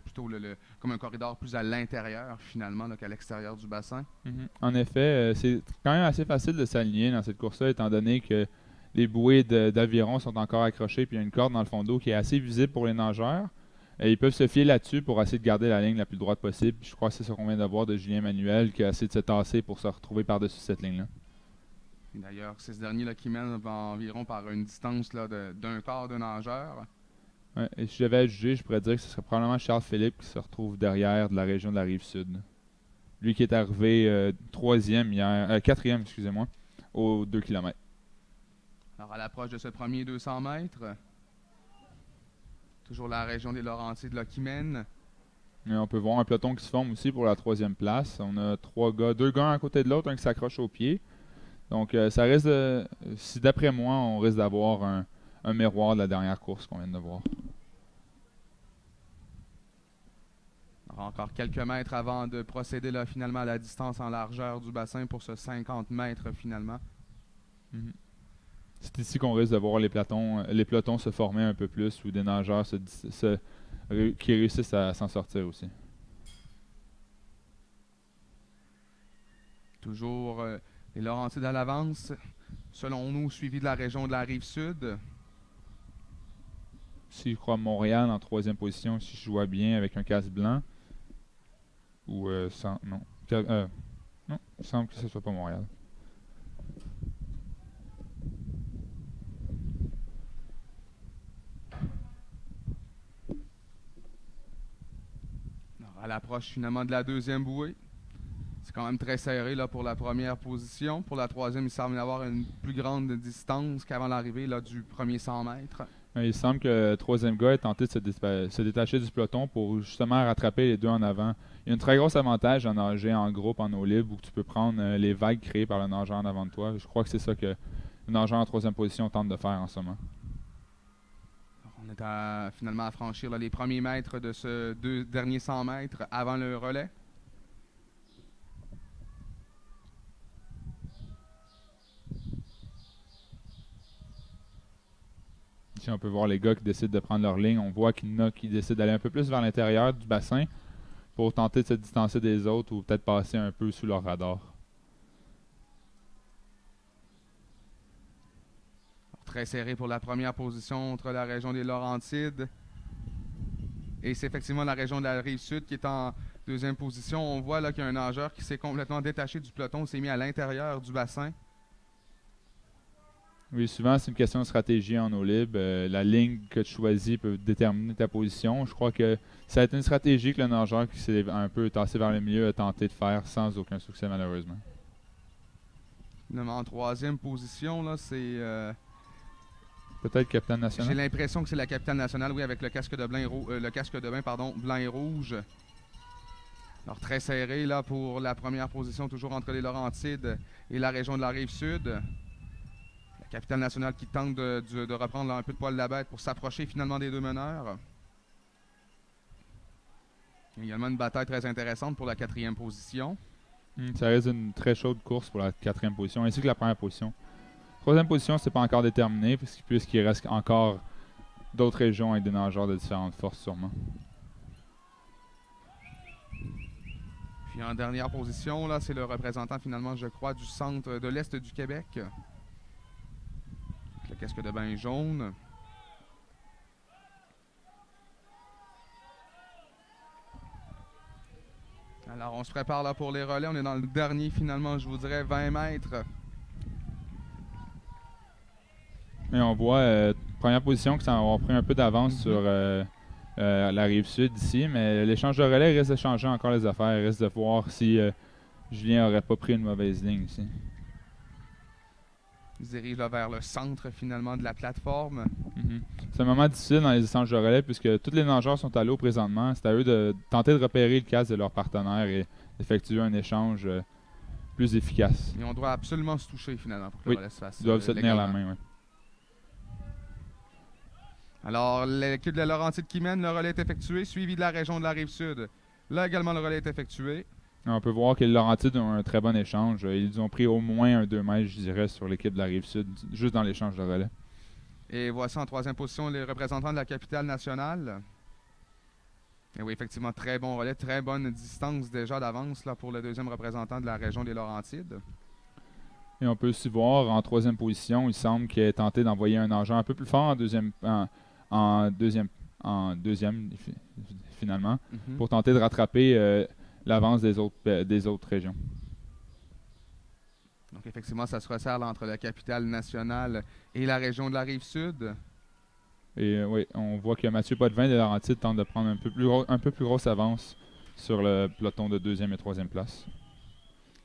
plutôt comme un corridor plus à l'intérieur finalement qu'à l'extérieur du bassin. Mm-hmm. En effet, c'est quand même assez facile de s'aligner dans cette course-là, étant donné que les bouées d'aviron sont encore accrochées, puis il y a une corde dans le fond d'eau qui est assez visible pour les nageurs. Et ils peuvent se fier là-dessus pour essayer de garder la ligne la plus droite possible. Je crois que c'est ce qu'on vient de voir de Julien Manuel qui a essayé de se tasser pour se retrouver par-dessus cette ligne-là. D'ailleurs, c'est ce dernier-là qui mène environ par une distance d'un quart de nageur. Ouais, et si j'avais à juger, je pourrais dire que ce serait probablement Charles Philippe qui se retrouve derrière de la région de la Rive-Sud. Lui qui est arrivé quatrième, excusez-moi, aux 2 km. Alors, à l'approche de ce premier 200 mètres, toujours la région des Laurentides qui mène. Et on peut voir un peloton qui se forme aussi pour la 3e place. On a deux gars à côté de l'autre, un qui s'accroche au pied. Donc, ça risque si d'après moi, on risque d'avoir un miroir de la dernière course qu'on vient de voir. Alors, encore quelques mètres avant de procéder finalement à la distance en largeur du bassin pour ce 50 mètres finalement. Mm-hmm. C'est ici qu'on risque de voir les pelotons se former un peu plus ou des nageurs qui réussissent à s'en sortir aussi. Toujours les Laurentides à l'avance, selon nous, suivi de la région de la Rive-Sud. Si je crois Montréal en 3e position, si je vois bien avec un casque blanc. Ou sans. Non. Non, il semble que ce ne soit pas Montréal. À l'approche finalement de la 2e bouée. C'est quand même très serré là, pour la première position. Pour la 3e, il semble y avoir une plus grande distance qu'avant l'arrivée là, du premier 100 mètres. Il semble que le 3e gars ait tenté de se détacher du peloton pour justement rattraper les deux en avant. Il y a un très gros avantage à nager en groupe, en eau libre, où tu peux prendre les vagues créées par le nageur en avant de toi. Je crois que c'est ça que le nageur en 3e position tente de faire en ce moment. On est finalement à franchir là, les premiers mètres de ce dernier 100 mètres avant le relais. Ici, on peut voir les gars qui décident de prendre leur ligne. On voit qu'il y en a qui décident d'aller un peu plus vers l'intérieur du bassin pour tenter de se distancer des autres ou peut-être passer un peu sous leur radar. Très serré pour la première position entre la région des Laurentides. Et c'est effectivement la région de la Rive-Sud qui est en 2e position. On voit là qu'il y a un nageur qui s'est complètement détaché du peloton, s'est mis à l'intérieur du bassin. Oui, souvent c'est une question de stratégie en eau libre. La ligne que tu choisis peut déterminer ta position. Je crois que ça a été une stratégie que le nageur qui s'est un peu tassé vers le milieu a tenté de faire sans aucun succès malheureusement. En 3e position, là, c'est... Peut-être capitaine national. J'ai l'impression que c'est la capitale nationale, oui, avec le casque de bain blanc et rouge. Alors très serré là pour la première position, toujours entre les Laurentides et la région de la Rive-Sud. La capitale nationale qui tente de reprendre là, un peu de poil de la bête pour s'approcher finalement des deux meneurs. Il y a également une bataille très intéressante pour la 4e position. Ça reste une très chaude course pour la 4e position, ainsi que la première position. 3e position, c'est pas encore déterminé, puisqu'il reste encore d'autres régions avec des nageurs de différentes forces, sûrement. Puis en dernière position, là, c'est le représentant, finalement, je crois, du centre de l'Est du Québec. Avec le casque de bain jaune. Alors, on se prépare là pour les relais. On est dans le dernier, finalement, je vous dirais, 20 mètres. Et on voit, première position, que ça va pris un peu d'avance sur la Rive-Sud ici, mais l'échange de relais risque de changer encore les affaires. Il risque de voir si Julien n'aurait pas pris une mauvaise ligne ici. Il se dirige là, vers le centre, finalement, de la plateforme. C'est un moment difficile dans les échanges de relais, puisque tous les nageurs sont à l'eau présentement. C'est à eux de tenter de repérer le casque de leur partenaire et d'effectuer un échange plus efficace. Et on doit absolument se toucher, finalement, pour que le relais se fasse. Ils doivent se tenir la main, oui. Alors, l'équipe de la Laurentide qui mène, le relais est effectué, suivi de la région de la Rive-Sud. Là également, le relais est effectué. On peut voir que les Laurentides ont un très bon échange. Ils ont pris au moins un 2 mètres, je dirais, sur l'équipe de la Rive-Sud, juste dans l'échange de relais. Et voici en 3e position les représentants de la capitale nationale. Et oui, effectivement, très bon relais, très bonne distance déjà d'avance là pour le 2e représentant de la région des Laurentides. Et on peut aussi voir en 3e position, il semble qu'il ait tenté d'envoyer un nageur un peu plus fort en deuxième finalement, pour tenter de rattraper l'avance des autres régions. Donc effectivement, ça se resserre là, entre la capitale nationale et la région de la Rive-Sud. Et oui, on voit que Mathieu Potvin de Laurentides tente de prendre un peu plus grosse avance sur le peloton de 2e et 3e place.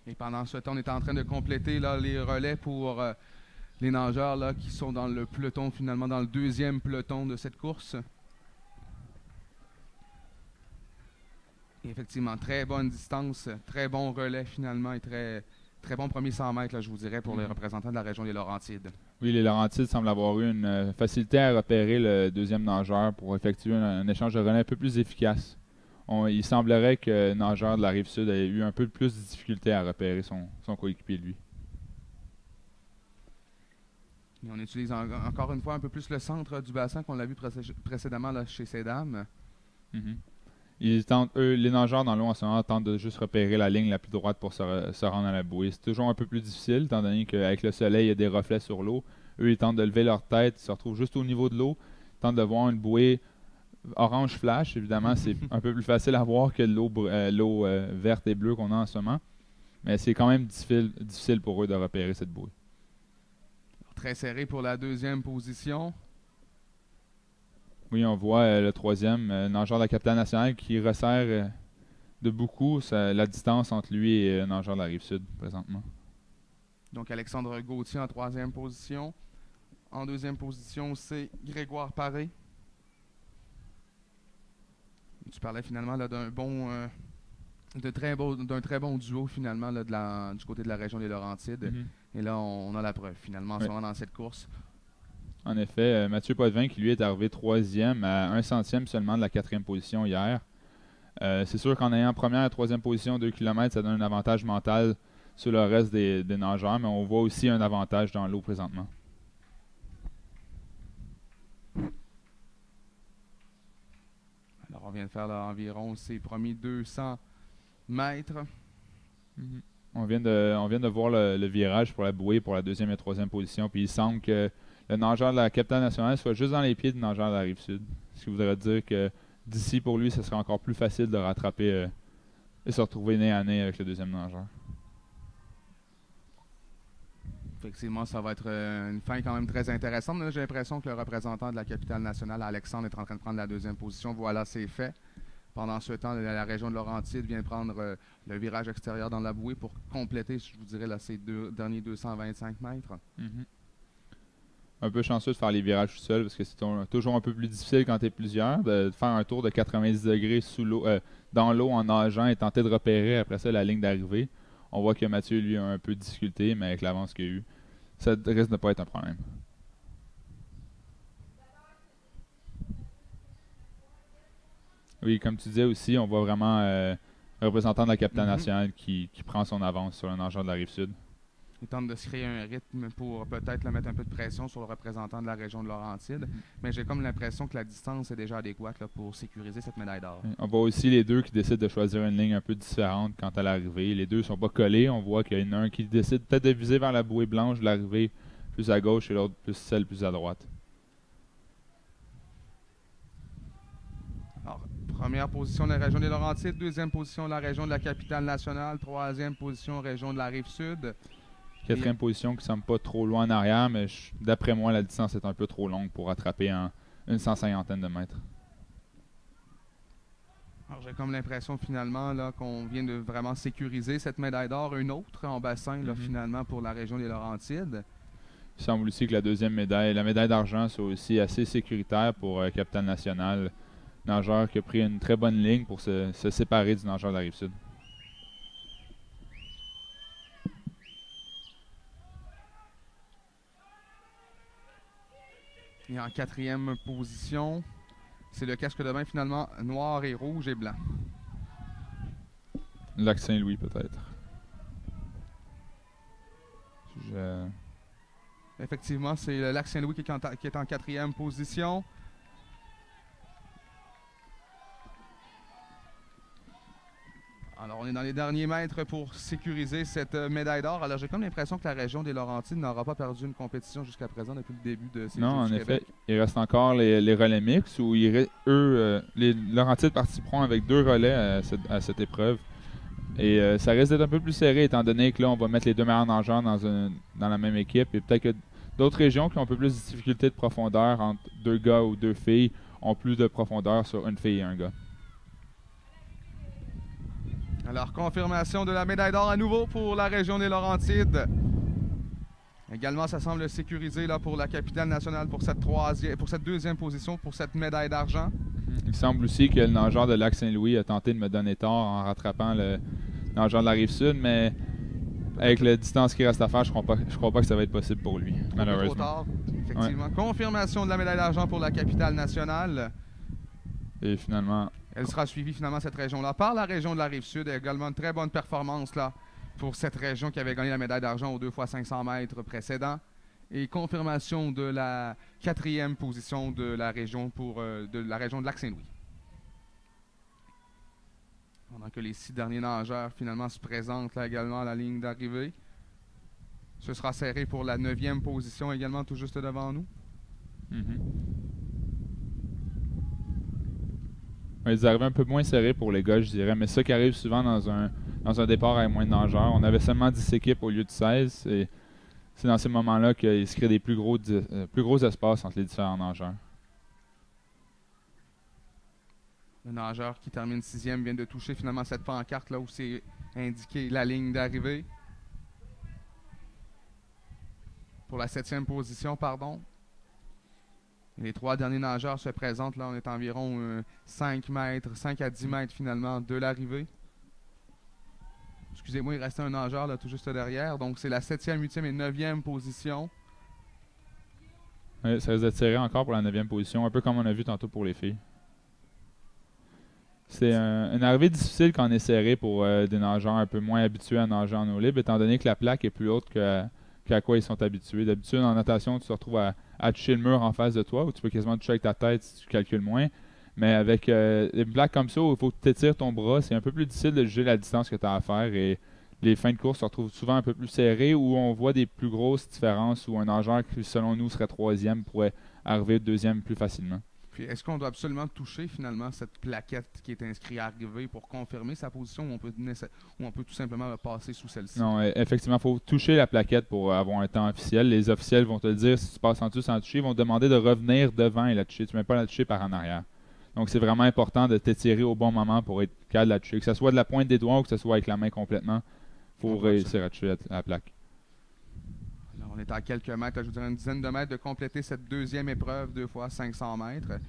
Et pendant ce temps, on est en train de compléter là, les relais pour les nageurs là, qui sont dans le peloton, finalement, dans le 2e peloton de cette course. Et effectivement, très bonne distance, très bon relais finalement et très bon premier 100 mètres, là, je vous dirais, pour les représentants de la région des Laurentides. Oui, les Laurentides semblent avoir eu une facilité à repérer le 2e nageur pour effectuer un échange de relais un peu plus efficace. Il semblerait que le nageur de la Rive-Sud ait eu un peu plus de difficulté à repérer son coéquipier, lui. Et on utilise encore une fois un peu plus le centre du bassin qu'on l'a vu précédemment là, chez ces dames. Ils tentent, les nageurs dans l'eau en ce moment tentent de juste repérer la ligne la plus droite pour se rendre à la bouée. C'est toujours un peu plus difficile, étant donné qu'avec le soleil, il y a des reflets sur l'eau. Eux, ils tentent de lever leur tête, ils se retrouvent juste au niveau de l'eau, ils tentent de voir une bouée orange flash. Évidemment, c'est un peu plus facile à voir que l'eau verte et bleue qu'on a en ce moment. Mais c'est quand même difficile pour eux de repérer cette bouée. Très serré pour la deuxième position. Oui, on voit le troisième nageur de la capitale nationale qui resserre de beaucoup la distance entre lui et le nageur de la Rive-Sud présentement. Donc Alexandre Gauthier en troisième position. En deuxième position, c'est Grégoire Paré. Tu parlais finalement d'un très bon duo finalement là, du côté de la région des Laurentides. Et là, on a la preuve finalement en ce moment dans cette course. En effet, Mathieu Potvin qui lui est arrivé troisième à 1 centième seulement de la quatrième position hier. C'est sûr qu'en ayant première et troisième position 2 km, ça donne un avantage mental sur le reste des nageurs, mais on voit aussi un avantage dans l'eau présentement. Alors on vient de faire là, environ ses premiers 200 mètres. On vient de voir le virage pour la bouée pour la deuxième et troisième position, puis il semble que le nageur de la capitale nationale soit juste dans les pieds du nageur de la Rive-Sud. Ce qui voudrait dire que d'ici, pour lui, ce serait encore plus facile de rattraper et se retrouver nez à nez avec le deuxième nageur. Effectivement, ça va être une fin quand même très intéressante. J'ai l'impression que le représentant de la capitale nationale, Alexandre, est en train de prendre la deuxième position. Voilà, c'est fait. Pendant ce temps, la région de Laurentides vient prendre le virage extérieur dans la bouée pour compléter, je vous dirais, là, ces derniers 225 mètres. Un peu chanceux de faire les virages tout seul parce que c'est toujours un peu plus difficile quand tu es plusieurs, de faire un tour de 90 degrés sous l'eau, dans l'eau en nageant et tenter de repérer après ça la ligne d'arrivée. On voit que Mathieu, lui, a un peu de difficulté, mais avec l'avance qu'il a eu, ça risque de ne pas être un problème. Oui, comme tu disais aussi, on voit vraiment le représentant de la capitale nationale qui prend son avance sur le nageur de la Rive-Sud. Il tente de se créer un rythme pour peut-être mettre un peu de pression sur le représentant de la région de Laurentides. Mais j'ai comme l'impression que la distance est déjà adéquate là, pour sécuriser cette médaille d'or. On voit aussi les deux qui décident de choisir une ligne un peu différente quant à l'arrivée. Les deux ne sont pas collés. On voit qu'il y en a un qui décide peut-être de viser vers la bouée blanche de l'arrivée plus à gauche et l'autre plus celle plus à droite. Alors, première position de la région des Laurentides, deuxième position de la région de la capitale nationale, troisième position région de la Rive-Sud. Quatrième position qui ne semble pas trop loin en arrière, mais d'après moi, la distance est un peu trop longue pour rattraper une 150aine de mètres. Alors j'ai comme l'impression finalement là, qu'on vient de vraiment sécuriser cette médaille d'or, une autre en bassin là, finalement pour la région des Laurentides. Il semble aussi que la deuxième médaille, la médaille d'argent, soit aussi assez sécuritaire pour Capitale Nationale. Nageur qui a pris une très bonne ligne pour se séparer du nageur de la Rive-Sud. Et en quatrième position, c'est le casque de bain finalement noir et rouge et blanc. Lac Saint-Louis peut-être. Effectivement, c'est le Lac Saint-Louis qui est en quatrième position. Alors, on est dans les derniers mètres pour sécuriser cette médaille d'or. Alors, j'ai comme l'impression que la région des Laurentides n'aura pas perdu une compétition jusqu'à présent depuis le début de ces Jeux Non, en du effet. Québec. Il reste encore les relais mix où les Laurentides participeront avec 2 relais à cette épreuve. Et ça risque d'être un peu plus serré étant donné que là, on va mettre les 2 meilleurs nageurs dans la même équipe. Et peut-être que d'autres régions qui ont un peu plus de difficultés de profondeur entre 2 gars ou 2 filles ont plus de profondeur sur une fille et un gars. Alors, confirmation de la médaille d'or à nouveau pour la région des Laurentides. Également, ça semble sécurisé là, pour la capitale nationale pour cette deuxième position, pour cette médaille d'argent. Il semble aussi que le nageur de Lac-Saint-Louis a tenté de me donner tort en rattrapant le nageur de la Rive-Sud, mais avec la distance qui reste à faire, je crois pas que ça va être possible pour lui, malheureusement. Trop tard, effectivement. Ouais. Confirmation de la médaille d'argent pour la capitale nationale. Et finalement... Elle sera suivie finalement cette région-là par la région de la Rive-Sud. Également une très bonne performance là, pour cette région qui avait gagné la médaille d'argent aux 2 x 500 mètres précédents. Et confirmation de la 4e position de la région de Lac-Saint-Louis. Pendant que les 6 derniers nageurs finalement se présentent là également à la ligne d'arrivée. Ce sera serré pour la 9e position également tout juste devant nous. Ils arrivent un peu moins serrés pour les gars, je dirais, mais ça qui arrive souvent dans un départ avec moins de nageurs. On avait seulement 10 équipes au lieu de 16 et c'est dans ces moments-là qu'il se crée des plus gros espaces entre les différents nageurs. Le nageur qui termine 6e vient de toucher finalement cette pancarte là où c'est indiqué la ligne d'arrivée. Pour la 7e position, pardon. Et les 3 derniers nageurs se présentent. Là, on est environ 5 à 10 mètres finalement de l'arrivée. Excusez-moi, il restait un nageur là, tout juste derrière. Donc, c'est la 7e, 8e et 9e position. Oui, ça risque d'être serré encore pour la 9e position, un peu comme on a vu tantôt pour les filles. C'est une arrivée difficile quand on est serré pour des nageurs un peu moins habitués à nager en eau libre, étant donné que la plaque est plus haute qu'à quoi ils sont habitués. D'habitude, en natation, tu te retrouves à toucher le mur en face de toi, ou tu peux quasiment toucher avec ta tête si tu calcules moins. Mais avec une plaque comme ça, où il faut que tu étires ton bras, c'est un peu plus difficile de juger la distance que tu as à faire. Et les fins de course se retrouvent souvent un peu plus serrées, où on voit des plus grosses différences, où un nageur qui, selon nous, serait 3e, pourrait arriver 2e plus facilement. Puis est-ce qu'on doit absolument toucher finalement cette plaquette qui est inscrite à arriver pour confirmer sa position, ou on peut tout simplement passer sous celle-ci? Non, effectivement, il faut toucher la plaquette pour avoir un temps officiel. Les officiels vont te le dire si tu passes en dessous sans toucher, ils vont te demander de revenir devant et la toucher. Tu ne mets pas la toucher par en arrière. Donc c'est vraiment important de t'étirer au bon moment pour être capable de la toucher. Que ce soit de la pointe des doigts ou que ce soit avec la main complètement, il faut réussir à toucher la plaque. Alors, on est à quelques mètres, je vous dirais une dizaine de mètres de compléter cette 2e épreuve, 2 fois 500 mètres.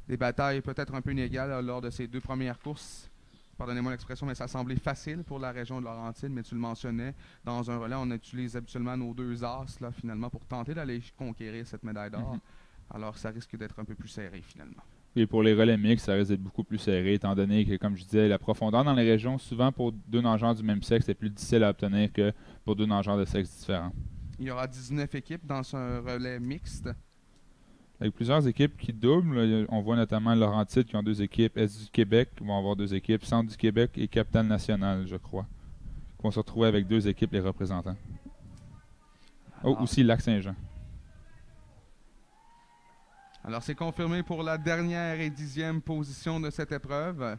Des batailles peut-être un peu inégales là, lors de ces 2 premières courses. Pardonnez-moi l'expression, mais ça semblait facile pour la région de Laurentides, mais tu le mentionnais, dans un relais, on utilise habituellement nos 2 as là, finalement, pour tenter d'aller conquérir cette médaille d'or. Alors, ça risque d'être un peu plus serré, finalement. Et pour les relais mixtes, ça risque d'être beaucoup plus serré, étant donné que, comme je disais, la profondeur dans les régions, souvent pour 2 nageurs du même sexe, est plus difficile à obtenir que pour 2 nageurs de sexes différents. Il y aura 19 équipes dans un relais mixte. Avec plusieurs équipes qui doublent, là, on voit notamment Laurentides qui ont 2 équipes, Est du Québec qui vont avoir 2 équipes, Centre du Québec et Capitale Nationale, je crois, qui vont se retrouver avec 2 équipes, les représentants. Aussi Lac-Saint-Jean. Alors, c'est confirmé pour la dernière et 10e position de cette épreuve.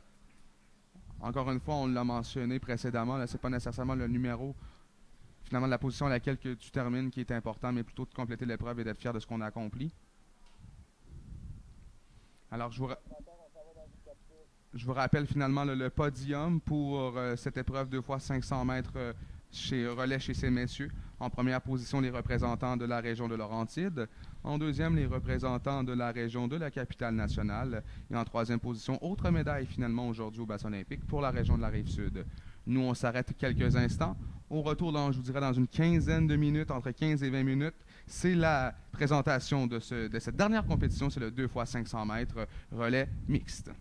Encore une fois, on l'a mentionné précédemment, ce n'est pas nécessairement le numéro, finalement, la position à laquelle que tu termines qui est important, mais plutôt de compléter l'épreuve et d'être fier de ce qu'on a accompli. Alors, je vous rappelle finalement le podium pour cette épreuve 2 fois 500 mètres relais chez ces messieurs. En première position, les représentants de la région de Laurentides. En 2e, les représentants de la région de la Capitale Nationale. Et en 3e position, autre médaille finalement aujourd'hui au bassin olympique pour la région de la Rive-Sud. Nous, on s'arrête quelques instants. Au retour, je vous dirais, dans une quinzaine de minutes, entre 15 et 20 minutes, c'est la présentation de cette dernière compétition. C'est le 2 fois 500 mètres relais mixte.